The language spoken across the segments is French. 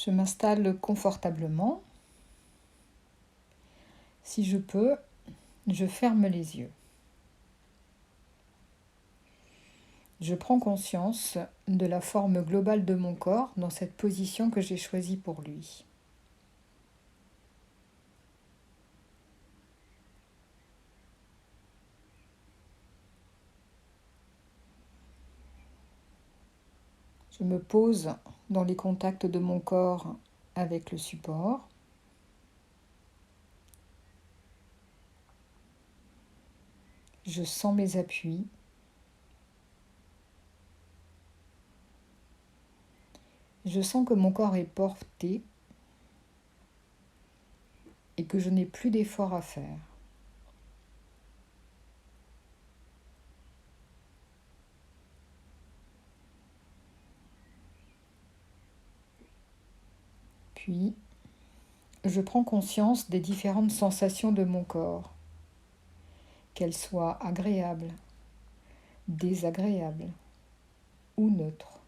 Je m'installe confortablement. Si je peux, je ferme les yeux. Je prends conscience de la forme globale de mon corps dans cette position que j'ai choisie pour lui. Je me pose dans les contacts de mon corps avec le support. Je sens mes appuis. Je sens que mon corps est porté et que je n'ai plus d'effort à faire. Puis, je prends conscience des différentes sensations de mon corps, qu'elles soient agréables, désagréables ou neutres.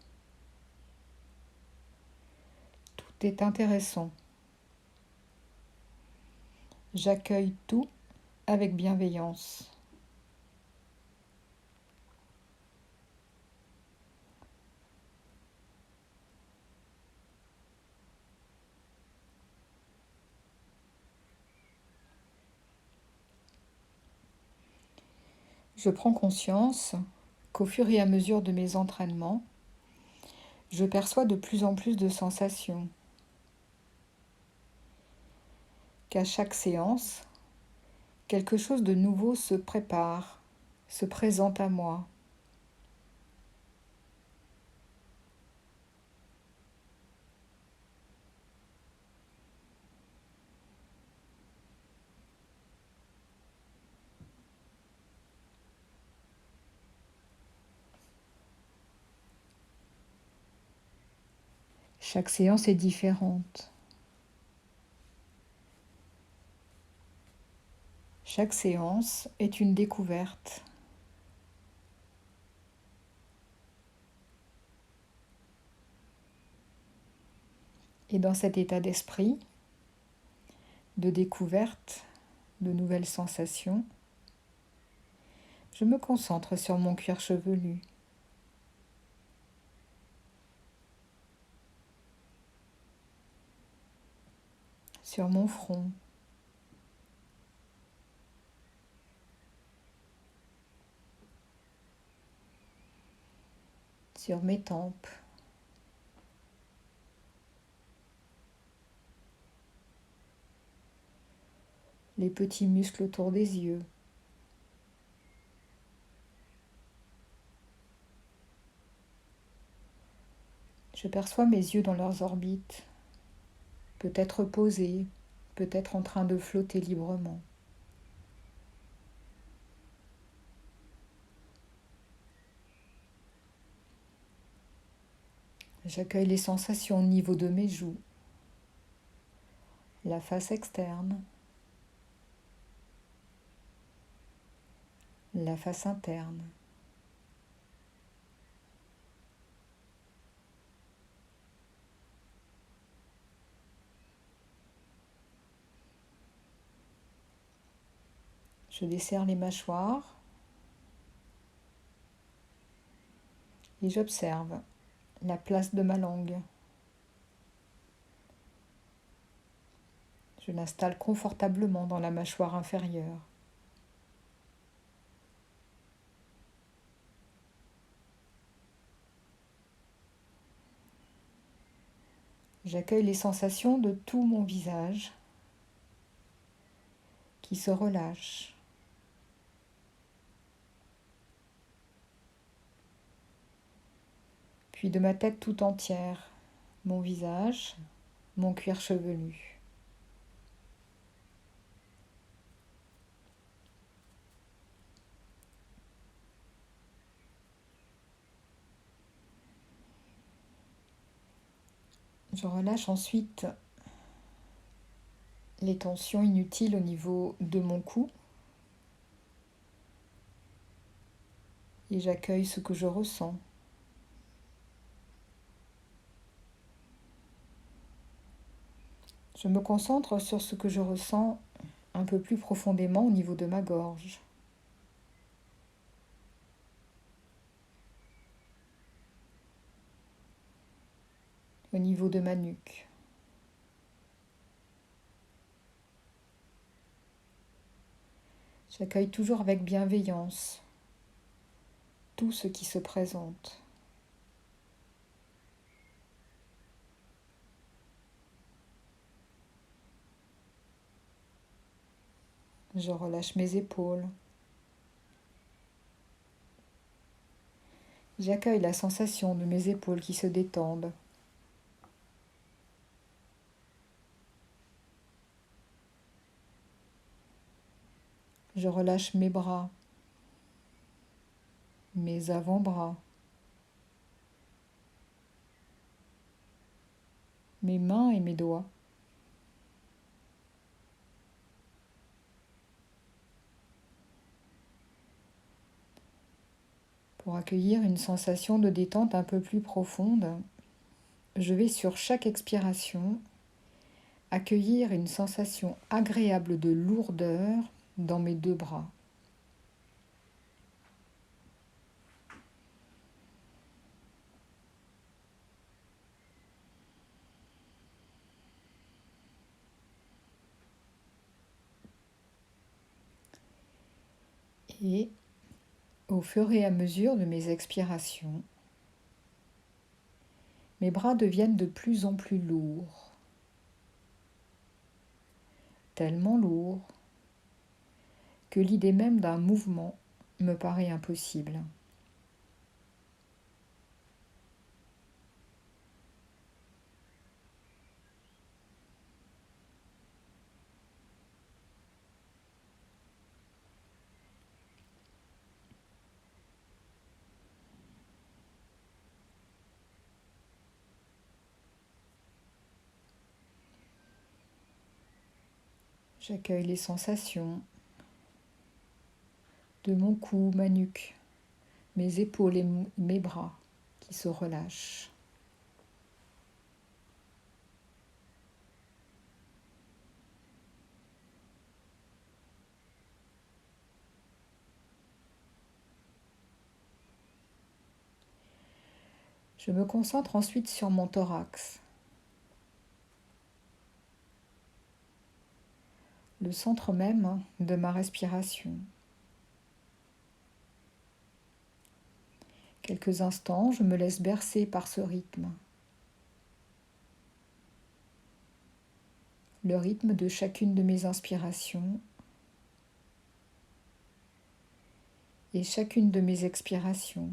Tout est intéressant. J'accueille tout avec bienveillance. Je prends conscience qu'au fur et à mesure de mes entraînements, je perçois de plus en plus de sensations, qu'à chaque séance, quelque chose de nouveau se prépare, se présente à moi. Chaque séance est différente. Chaque séance est une découverte. Et dans cet état d'esprit, de découverte, de nouvelles sensations, je me concentre sur mon cuir chevelu. Sur mon front. Sur mes tempes. Les petits muscles autour des yeux. Je perçois mes yeux dans leurs orbites, peut-être posés, peut-être en train de flotter librement. J'accueille les sensations au niveau de mes joues, la face externe, la face interne. Je desserre les mâchoires et j'observe la place de ma langue. Je l'installe confortablement dans la mâchoire inférieure. J'accueille les sensations de tout mon visage qui se relâche. Puis de ma tête tout entière, mon visage, mon cuir chevelu. Je relâche ensuite les tensions inutiles au niveau de mon cou et j'accueille ce que je ressens. Je me concentre sur ce que je ressens un peu plus profondément au niveau de ma gorge, au niveau de ma nuque. J'accueille toujours avec bienveillance tout ce qui se présente. Je relâche mes épaules. J'accueille la sensation de mes épaules qui se détendent. Je relâche mes bras, mes avant-bras, mes mains et mes doigts. Pour accueillir une sensation de détente un peu plus profonde, je vais sur chaque expiration accueillir une sensation agréable de lourdeur dans mes deux bras. Et au fur et à mesure de mes expirations, mes bras deviennent de plus en plus lourds, tellement lourds que l'idée même d'un mouvement me paraît impossible. J'accueille les sensations de mon cou, ma nuque, mes épaules et mes bras qui se relâchent. Je me concentre ensuite sur mon thorax, le centre même de ma respiration. Quelques instants, je me laisse bercer par ce rythme. Le rythme de chacune de mes inspirations et chacune de mes expirations.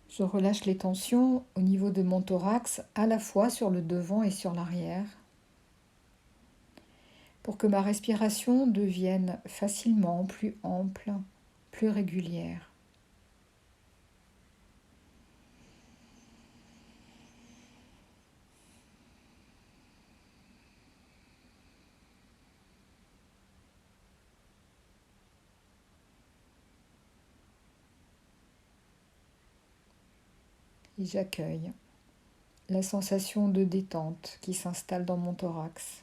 Je relâche les tensions au niveau de mon thorax, à la fois sur le devant et sur l'arrière, pour que ma respiration devienne facilement plus ample, plus régulière. Et j'accueille la sensation de détente qui s'installe dans mon thorax.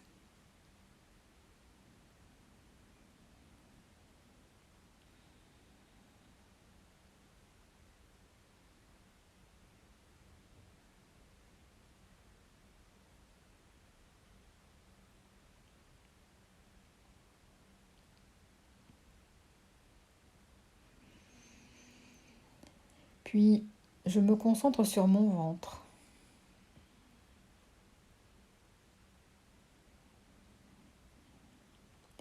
Puis, je me concentre sur mon ventre.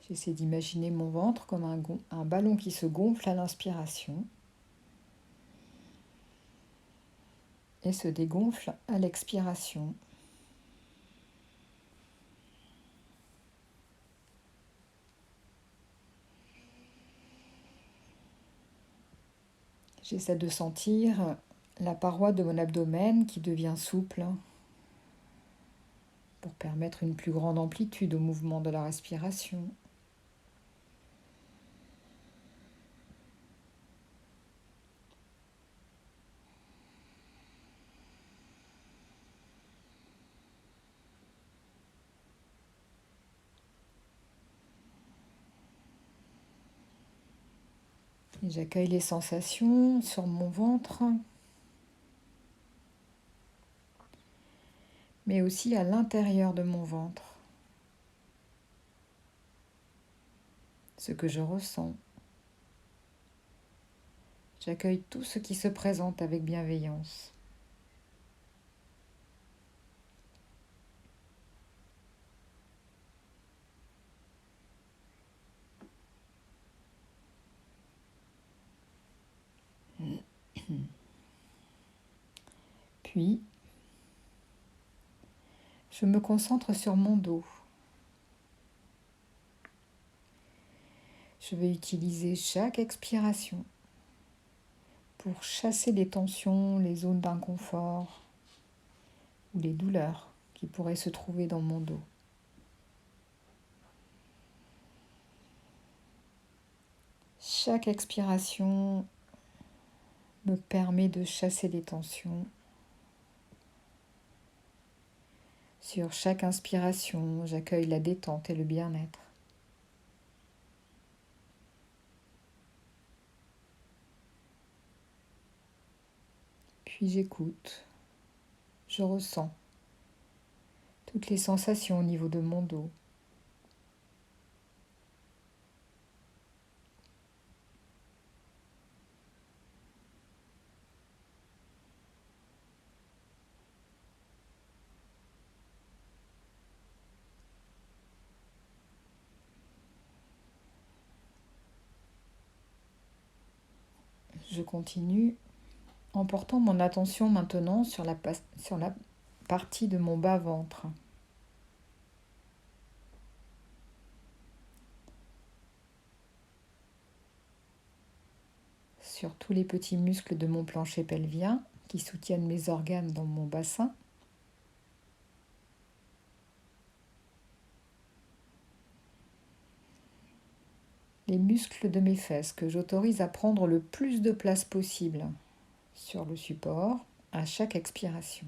J'essaie d'imaginer mon ventre comme un ballon qui se gonfle à l'inspiration et se dégonfle à l'expiration. J'essaie de sentir la paroi de mon abdomen qui devient souple pour permettre une plus grande amplitude au mouvement de la respiration. Et j'accueille les sensations sur mon ventre, mais aussi à l'intérieur de mon ventre. Ce que je ressens. J'accueille tout ce qui se présente avec bienveillance. Puis, je me concentre sur mon dos. Je vais utiliser chaque expiration pour chasser les tensions, les zones d'inconfort ou les douleurs qui pourraient se trouver dans mon dos. Chaque expiration me permet de chasser les tensions. Sur chaque inspiration, j'accueille la détente et le bien-être. Puis j'écoute, je ressens toutes les sensations au niveau de mon dos. Je continue en portant mon attention maintenant sur la partie de mon bas-ventre. Sur tous les petits muscles de mon plancher pelvien qui soutiennent mes organes dans mon bassin. Les muscles de mes fesses que j'autorise à prendre le plus de place possible sur le support à chaque expiration.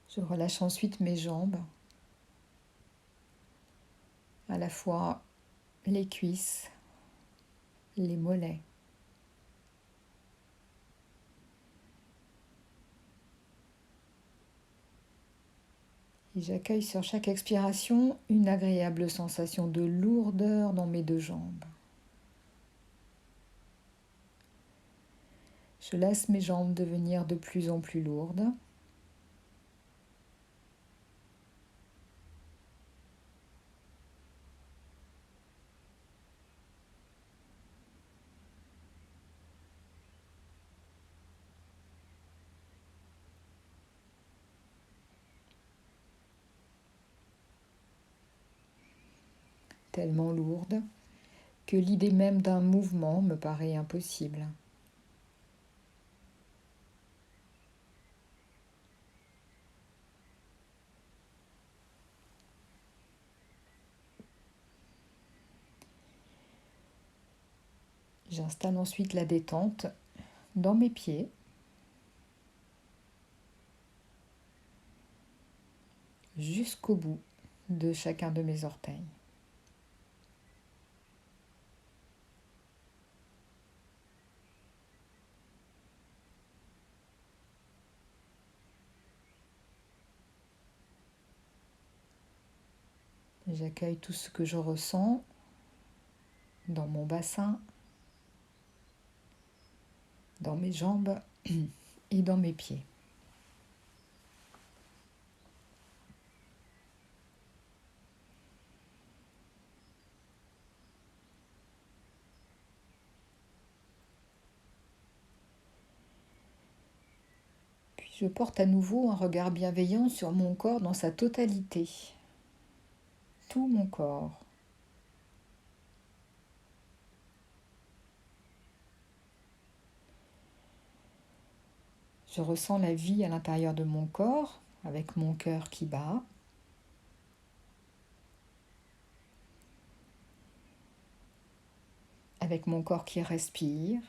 Je relâche ensuite mes jambes, à la fois les cuisses, les mollets. Et j'accueille sur chaque expiration une agréable sensation de lourdeur dans mes deux jambes. Je laisse mes jambes devenir de plus en plus lourdes. Tellement lourdes que l'idée même d'un mouvement me paraît impossible. J'installe ensuite la détente dans mes pieds, jusqu'au bout de chacun de mes orteils. J'accueille tout ce que je ressens dans mon bassin, dans mes jambes et dans mes pieds. Puis je porte à nouveau un regard bienveillant sur mon corps dans sa totalité, tout mon corps. Je ressens la vie à l'intérieur de mon corps, avec mon cœur qui bat. Avec mon corps qui respire.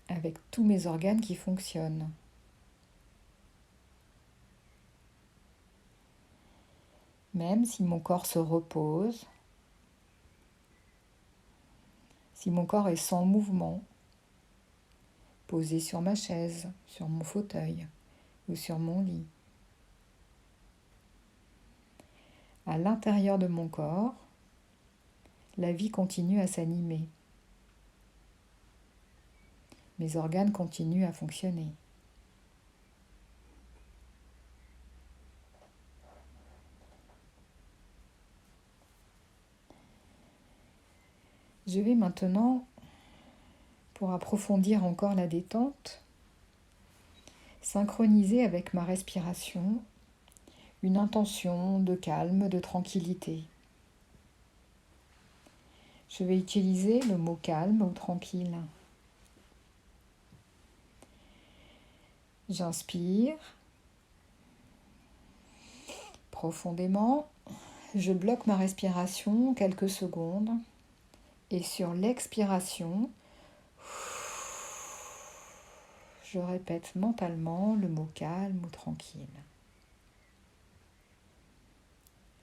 Avec tous mes organes qui fonctionnent. Même si mon corps se repose, si mon corps est sans mouvement, posé sur ma chaise, sur mon fauteuil ou sur mon lit. À l'intérieur de mon corps, la vie continue à s'animer. Mes organes continuent à fonctionner. Je vais maintenant, pour approfondir encore la détente, synchroniser avec ma respiration une intention de calme, de tranquillité. Je vais utiliser le mot calme ou tranquille. J'inspire profondément, je bloque ma respiration quelques secondes et sur l'expiration, je répète mentalement le mot calme ou tranquille.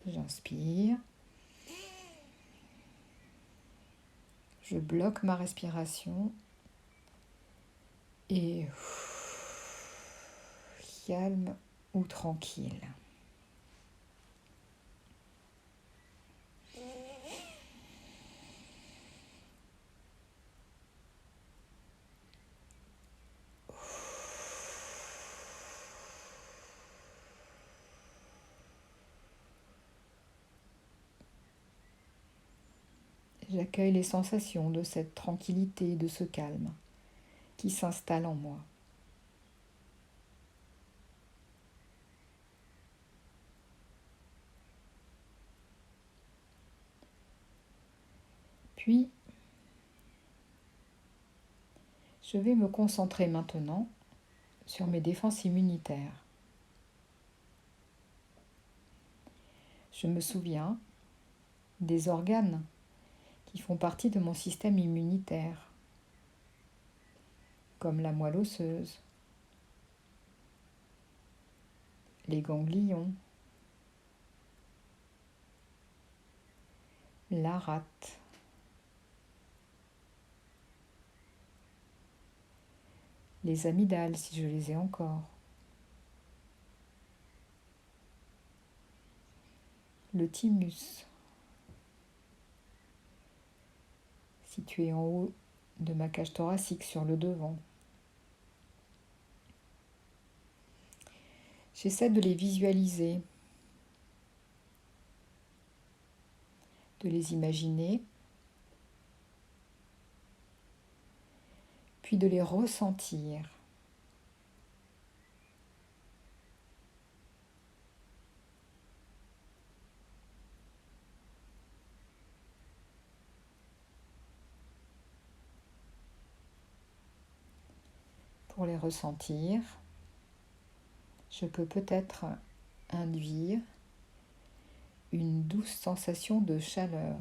J'inspire, je bloque ma respiration et calme ou tranquille. J'accueille les sensations de cette tranquillité, de ce calme qui s'installe en moi. Puis, je vais me concentrer maintenant sur mes défenses immunitaires. Je me souviens des organes qui font partie de mon système immunitaire, comme la moelle osseuse, les ganglions, la rate, les amygdales si je les ai encore, le thymus, situé en haut de ma cage thoracique sur le devant. J'essaie de les visualiser, de les imaginer, puis de les ressentir. Pour les ressentir, je peux peut-être induire une douce sensation de chaleur.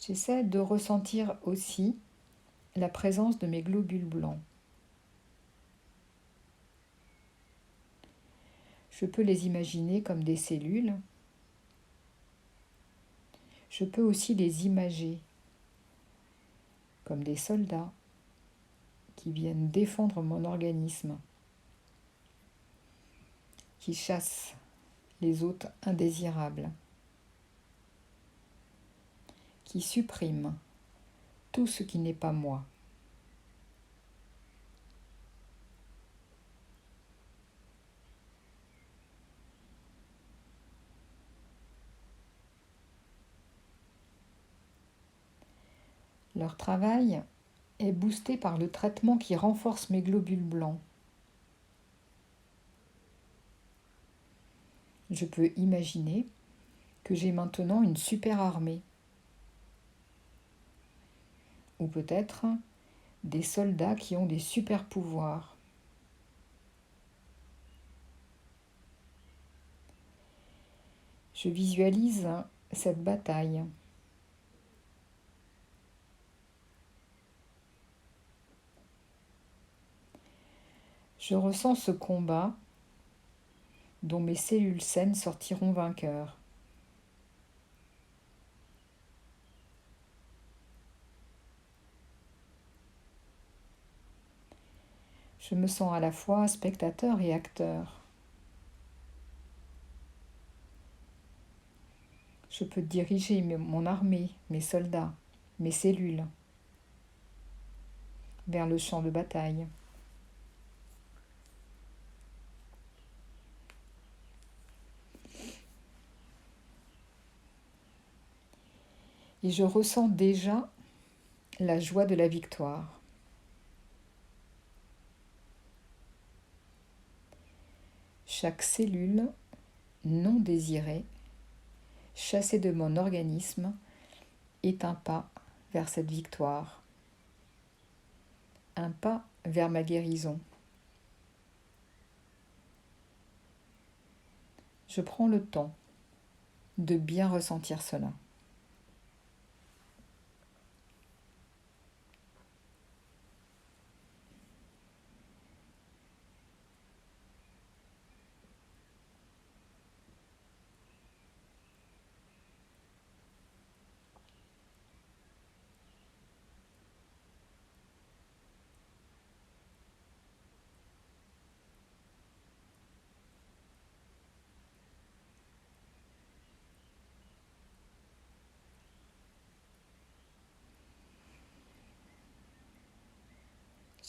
J'essaie de ressentir aussi la présence de mes globules blancs. Je peux les imaginer comme des cellules. Je peux aussi les imager comme des soldats qui viennent défendre mon organisme, qui chassent les hôtes indésirables, qui suppriment tout ce qui n'est pas moi. Leur travail est boosté par le traitement qui renforce mes globules blancs. Je peux imaginer que j'ai maintenant une super armée, ou peut-être des soldats qui ont des super pouvoirs. Je visualise cette bataille. Je ressens ce combat dont mes cellules saines sortiront vainqueurs. Je me sens à la fois spectateur et acteur. Je peux diriger mon armée, mes soldats, mes cellules vers le champ de bataille. Et je ressens déjà la joie de la victoire. Chaque cellule non désirée, chassée de mon organisme, est un pas vers cette victoire, un pas vers ma guérison. Je prends le temps de bien ressentir cela.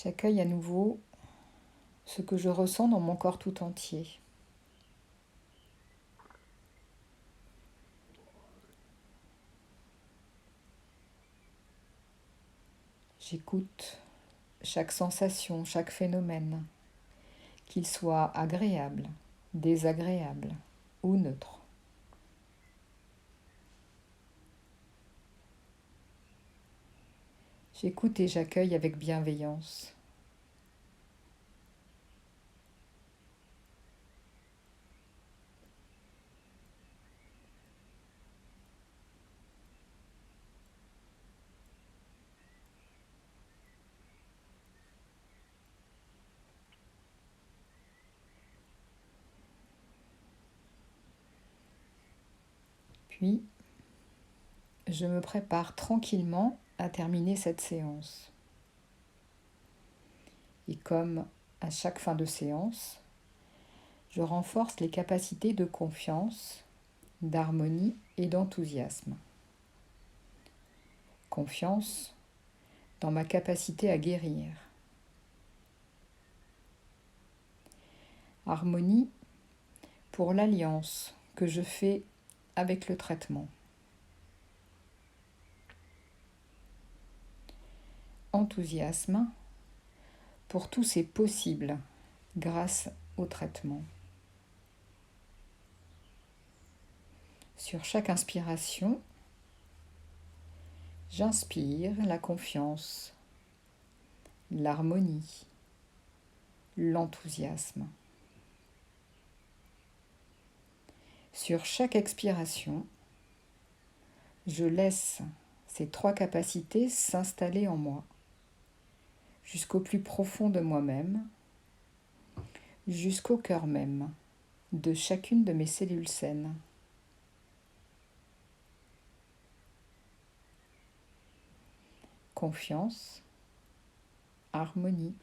J'accueille à nouveau ce que je ressens dans mon corps tout entier. J'écoute chaque sensation, chaque phénomène, qu'il soit agréable, désagréable ou neutre. J'écoute et j'accueille avec bienveillance. Puis, je me prépare tranquillement à terminer cette séance. Et comme à chaque fin de séance, je renforce les capacités de confiance, d'harmonie et d'enthousiasme. Confiance dans ma capacité à guérir. Harmonie pour l'alliance que je fais avec le traitement. Enthousiasme pour tous ces possibles grâce au traitement. Sur chaque inspiration, j'inspire la confiance, l'harmonie, l'enthousiasme. Sur chaque expiration, je laisse ces 3 capacités s'installer en moi, jusqu'au plus profond de moi-même, jusqu'au cœur même de chacune de mes cellules saines. Confiance, harmonie,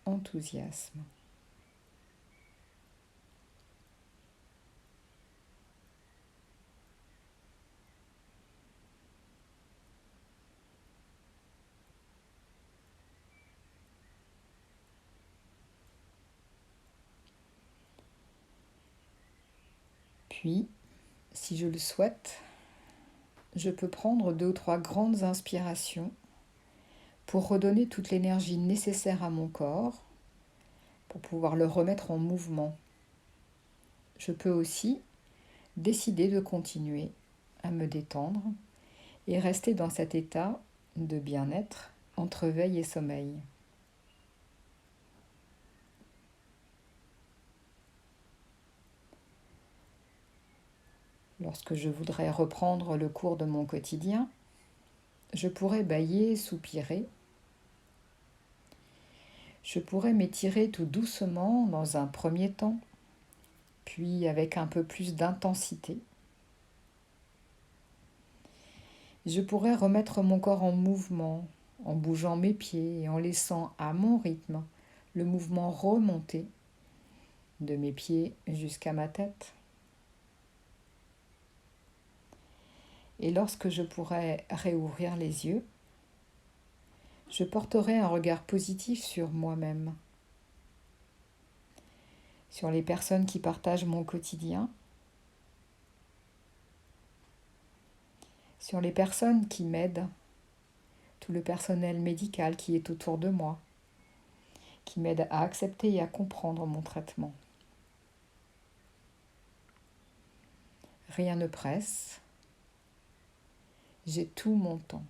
enthousiasme. Puis, si je le souhaite, je peux prendre 2 ou 3 grandes inspirations pour redonner toute l'énergie nécessaire à mon corps, pour pouvoir le remettre en mouvement. Je peux aussi décider de continuer à me détendre et rester dans cet état de bien-être entre veille et sommeil. Lorsque je voudrais reprendre le cours de mon quotidien, je pourrais bâiller, soupirer. Je pourrais m'étirer tout doucement dans un premier temps, puis avec un peu plus d'intensité. Je pourrais remettre mon corps en mouvement, en bougeant mes pieds et en laissant à mon rythme le mouvement remonter de mes pieds jusqu'à ma tête. Et lorsque je pourrai réouvrir les yeux, je porterai un regard positif sur moi-même, sur les personnes qui partagent mon quotidien, sur les personnes qui m'aident, tout le personnel médical qui est autour de moi, qui m'aide à accepter et à comprendre mon traitement. Rien ne presse, j'ai tout mon temps.